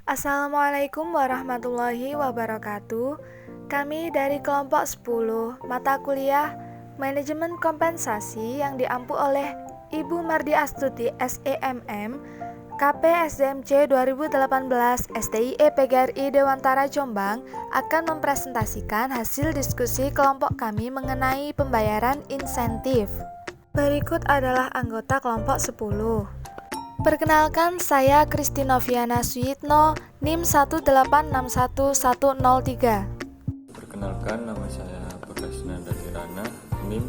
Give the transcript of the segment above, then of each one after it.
Assalamualaikum warahmatullahi wabarakatuh. Kami dari kelompok 10 mata kuliah Manajemen Kompensasi yang diampu oleh Ibu Mardi Astuti SEMM KPSDMC 2018 STIE PGRI Dewantara Jombang akan mempresentasikan hasil diskusi kelompok kami mengenai pembayaran insentif. Berikut adalah anggota kelompok 10. Perkenalkan, saya Kristinoviana Suyitno, NIM 1861103. Perkenalkan, nama saya Bagasnanda Kirana, NIM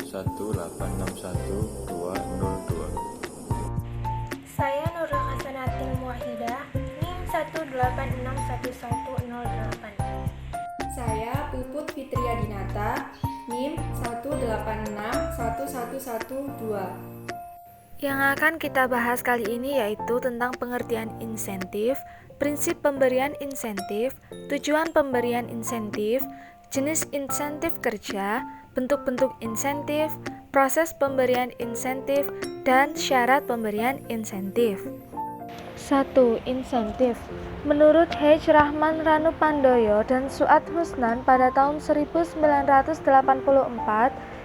1861202. Saya Nurul Hasanatin Muwahidah, NIM 1861108. Saya Puput Fitria Dinata, NIM 1861112. Yang akan kita bahas kali ini yaitu tentang pengertian insentif, prinsip pemberian insentif, tujuan pemberian insentif, jenis insentif kerja, bentuk-bentuk insentif, proses pemberian insentif, dan syarat pemberian insentif. 1. Insentif. Menurut H. Rahman Ranupandoyo dan Suat Husnan pada tahun 1984,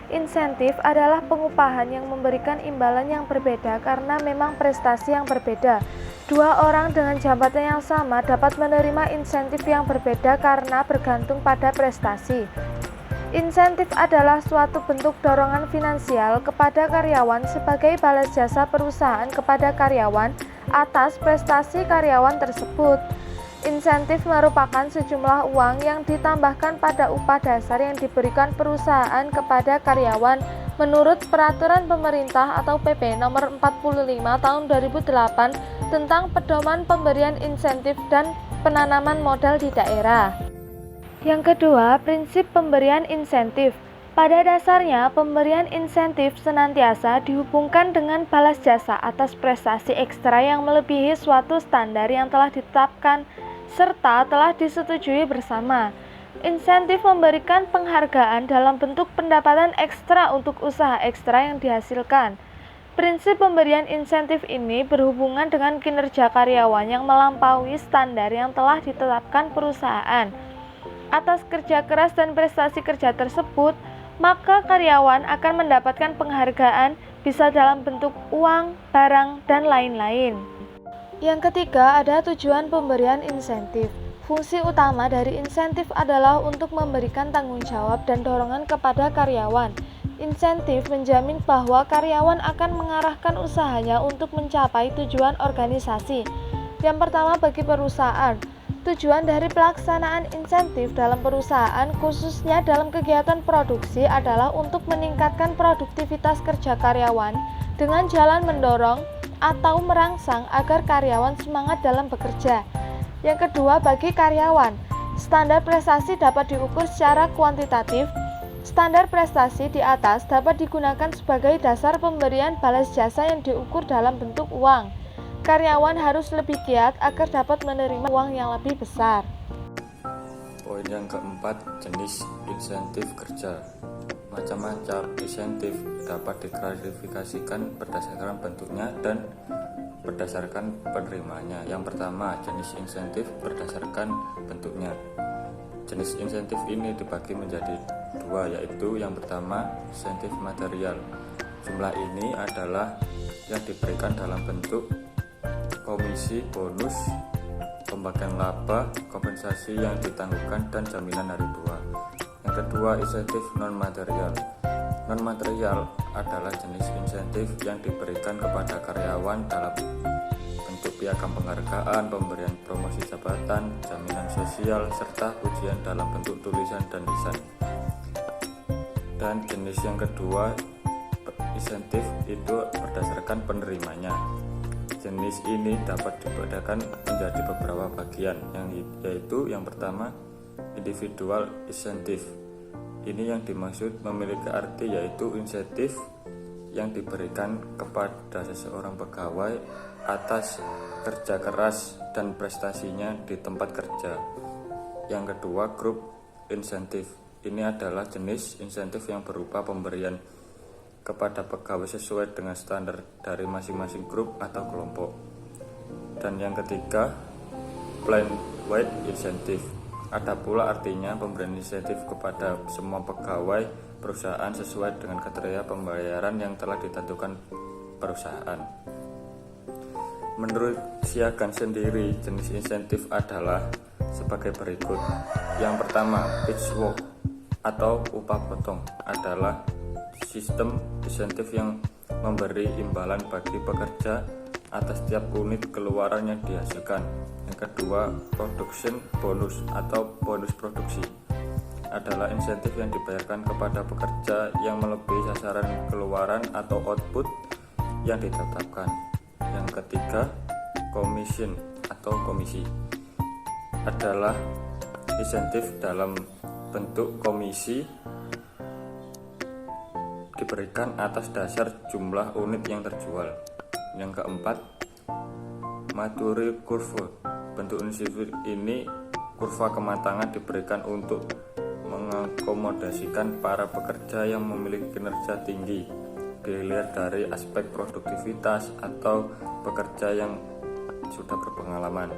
insentif adalah pengupahan yang memberikan imbalan yang berbeda karena memang prestasi yang berbeda. Dua orang dengan jabatan yang sama dapat menerima insentif yang berbeda karena bergantung pada prestasi. Insentif adalah suatu bentuk dorongan finansial kepada karyawan sebagai balas jasa perusahaan kepada karyawan atas prestasi karyawan tersebut. Insentif merupakan sejumlah uang yang ditambahkan pada upah dasar yang diberikan perusahaan kepada karyawan menurut Peraturan Pemerintah atau PP Nomor 45 Tahun 2008 tentang pedoman pemberian insentif dan penanaman modal di daerah. Yang kedua, prinsip pemberian insentif. Pada dasarnya, pemberian insentif senantiasa dihubungkan dengan balas jasa atas prestasi ekstra yang melebihi suatu standar yang telah ditetapkan serta telah disetujui bersama. Insentif memberikan penghargaan dalam bentuk pendapatan ekstra untuk usaha ekstra yang dihasilkan. Prinsip pemberian insentif ini berhubungan dengan kinerja karyawan yang melampaui standar yang telah ditetapkan perusahaan. Atas kerja keras dan prestasi kerja tersebut, maka karyawan akan mendapatkan penghargaan bisa dalam bentuk uang, barang, dan lain-lain. Yang ketiga, ada tujuan pemberian insentif. Fungsi utama dari insentif adalah untuk memberikan tanggung jawab dan dorongan kepada karyawan. Insentif menjamin bahwa karyawan akan mengarahkan usahanya untuk mencapai tujuan organisasi. Yang pertama, bagi perusahaan, tujuan dari pelaksanaan insentif dalam perusahaan, khususnya dalam kegiatan produksi, adalah untuk meningkatkan produktivitas kerja karyawan dengan jalan mendorong atau merangsang agar karyawan semangat dalam bekerja. Yang kedua, bagi karyawan, standar prestasi dapat diukur secara kuantitatif. Standar prestasi di atas dapat digunakan sebagai dasar pemberian balas jasa yang diukur dalam bentuk uang. Karyawan harus lebih giat agar dapat menerima uang yang lebih besar. Poin yang keempat, jenis insentif kerja. Macam-macam insentif dapat diklasifikasikan berdasarkan bentuknya dan berdasarkan penerimanya. Yang pertama, jenis insentif berdasarkan bentuknya. Jenis insentif ini dibagi menjadi dua, yaitu yang pertama, insentif material. Jumlah ini adalah yang diberikan dalam bentuk komisi, bonus, pembagian laba, kompensasi yang ditangguhkan, dan jaminan hari tua. Yang kedua, insentif non-material. Non-material adalah jenis insentif yang diberikan kepada karyawan dalam bentuk piagam penghargaan, pemberian promosi jabatan, jaminan sosial, serta pujian dalam bentuk tulisan dan lisan. Dan jenis yang kedua, insentif itu berdasarkan penerimanya. Jenis ini dapat dibedakan menjadi beberapa bagian, yaitu yang pertama, individual insentif. Ini yang dimaksud memiliki arti yaitu insentif yang diberikan kepada seseorang pegawai atas kerja keras dan prestasinya di tempat kerja. Yang kedua, grup insentif. Ini adalah jenis insentif yang berupa pemberian kepada pegawai sesuai dengan standar dari masing-masing grup atau kelompok. Dan yang ketiga, plan wide incentive. Ada pula artinya pemberian insentif kepada semua pegawai perusahaan sesuai dengan kriteria pembayaran yang telah ditentukan perusahaan. Menurut Siagan sendiri, jenis insentif adalah sebagai berikut. Yang pertama, pitchwork atau upah potong adalah sistem insentif yang memberi imbalan bagi pekerja atas setiap unit keluaran yang dihasilkan. Yang kedua, production bonus atau bonus produksi adalah insentif yang dibayarkan kepada pekerja yang melebihi sasaran keluaran atau output yang ditetapkan. Yang ketiga, commission atau komisi adalah insentif dalam bentuk komisi diberikan atas dasar jumlah unit yang terjual. Yang keempat, maturity curve. Bentuk insentif ini kurva kematangan diberikan untuk mengakomodasikan para pekerja yang memiliki kinerja tinggi, dilihat dari aspek produktivitas atau pekerja yang sudah berpengalaman.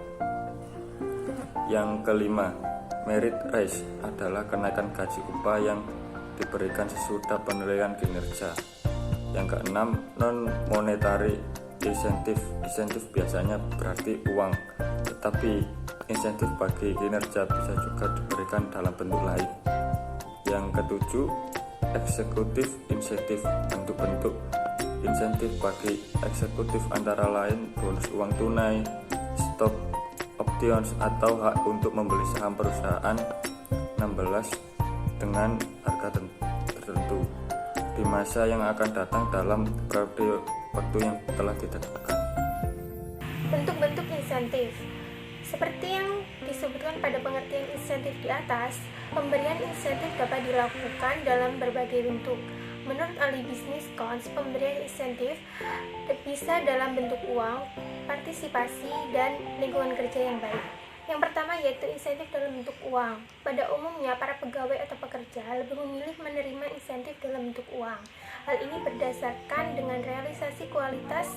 Yang kelima, merit raise adalah kenaikan gaji upah yang diberikan sesudah penilaian kinerja. Yang keenam, non monetary insentif. Insentif biasanya berarti uang, tetapi insentif bagi kinerja bisa juga diberikan dalam bentuk lain. Yang ketujuh, eksekutif insentif. Bentuk-bentuk insentif bagi eksekutif antara lain bonus uang tunai, stock options atau hak untuk membeli saham perusahaan 16 dengan harga tertentu di masa yang akan datang dalam periode waktu yang telah ditentukan. Bentuk-bentuk insentif. Seperti yang disebutkan pada pengertian insentif di atas, pemberian insentif dapat dilakukan dalam berbagai bentuk. Menurut ahli bisnis Cons, pemberian insentif bisa dalam bentuk uang, partisipasi, dan lingkungan kerja yang baik. Yang pertama yaitu insentif dalam bentuk uang. Pada umumnya, para pegawai atau pekerja lebih memilih menerima insentif dalam bentuk uang. Hal ini berdasarkan dengan realisasi kualitas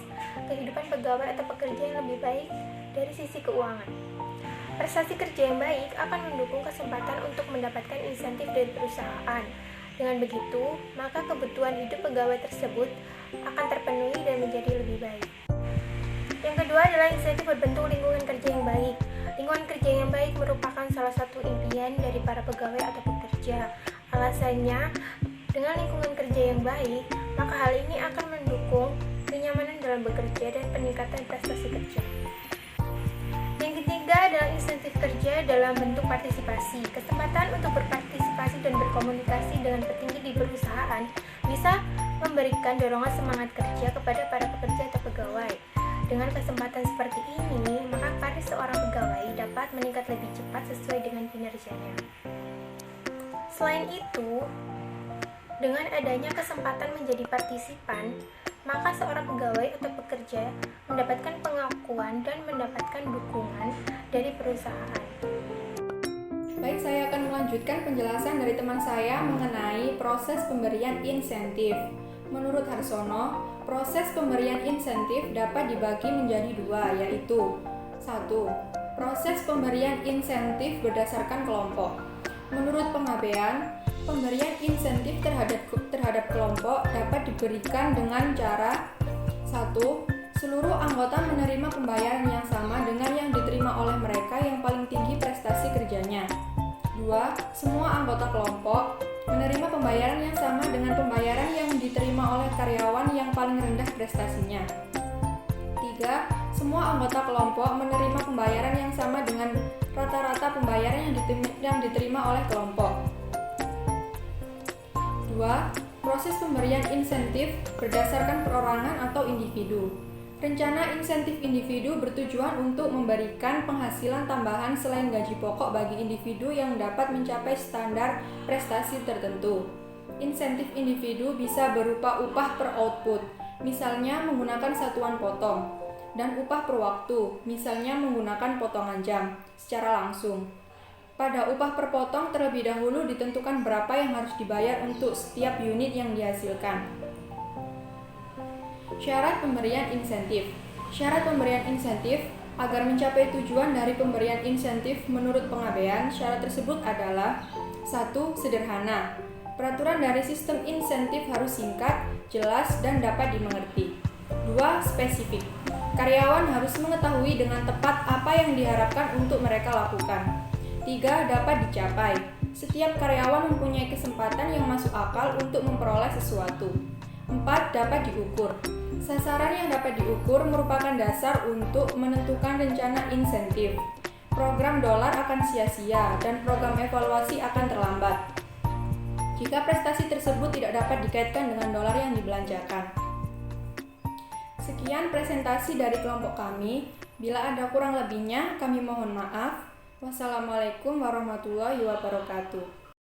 kehidupan pegawai atau pekerja yang lebih baik dari sisi keuangan. Prestasi kerja yang baik akan mendukung kesempatan untuk mendapatkan insentif dari perusahaan. Dengan begitu, maka kebutuhan hidup pegawai tersebut akan terpenuhi dan menjadi lebih baik. Yang kedua adalah insentif berbentuk lingkungan kerja yang baik. Lingkungan kerja yang baik merupakan salah satu impian dari para pegawai atau pekerja. Alasannya, dengan lingkungan kerja yang baik, maka hal ini akan mendukung kenyamanan dalam bekerja dan peningkatan prestasi kerja. Yang ketiga adalah insentif kerja dalam bentuk partisipasi. Kesempatan untuk berpartisipasi dan berkomunikasi dengan petinggi di perusahaan bisa memberikan dorongan semangat kerja kepada para pekerja atau pegawai. Dengan kesempatan seperti ini, maka karir seorang pegawai dapat meningkat lebih cepat sesuai dengan kinerjanya. Selain itu, dengan adanya kesempatan menjadi partisipan, maka seorang pegawai atau pekerja mendapatkan pengakuan dan mendapatkan dukungan dari perusahaan. Baik, saya akan melanjutkan penjelasan dari teman saya mengenai proses pemberian insentif. Menurut Harsono, proses pemberian insentif dapat dibagi menjadi dua, yaitu 1. Proses pemberian insentif berdasarkan kelompok. Menurut Pengabaian, pemberian insentif terhadap kelompok dapat diberikan dengan cara 1. Seluruh anggota menerima pembayaran yang sama dengan yang diterima oleh mereka yang paling tinggi prestasi kerjanya. 2. Semua anggota kelompok menerima pembayaran yang sama dengan pembayaran yang diterima oleh karyawan yang paling rendah prestasinya. 3. Semua anggota kelompok menerima pembayaran yang sama dengan rata-rata pembayaran yang diterima oleh kelompok. 2. Proses pemberian insentif berdasarkan perorangan atau individu. Rencana insentif individu bertujuan untuk memberikan penghasilan tambahan selain gaji pokok bagi individu yang dapat mencapai standar prestasi tertentu. Insentif individu bisa berupa upah per output, misalnya menggunakan satuan potong, dan upah per waktu, misalnya menggunakan potongan jam, secara langsung. Pada upah per potong terlebih dahulu ditentukan berapa yang harus dibayar untuk setiap unit yang dihasilkan. Syarat pemberian insentif. Syarat pemberian insentif Agar mencapai tujuan dari pemberian insentif menurut pengabaian, syarat tersebut adalah 1. Sederhana. Peraturan dari sistem insentif harus singkat, jelas, dan dapat dimengerti. 2. Spesifik. Karyawan harus mengetahui dengan tepat apa yang diharapkan untuk mereka lakukan. 3. Dapat dicapai. Setiap karyawan mempunyai kesempatan yang masuk akal untuk memperoleh sesuatu. 4. Dapat diukur. Sasaran yang dapat diukur merupakan dasar untuk menentukan rencana insentif. Program dolar akan sia-sia dan program evaluasi akan terlambat jika prestasi tersebut tidak dapat dikaitkan dengan dolar yang dibelanjakan. Sekian presentasi dari kelompok kami. Bila ada kurang lebihnya, kami mohon maaf. Wassalamualaikum warahmatullahi wabarakatuh.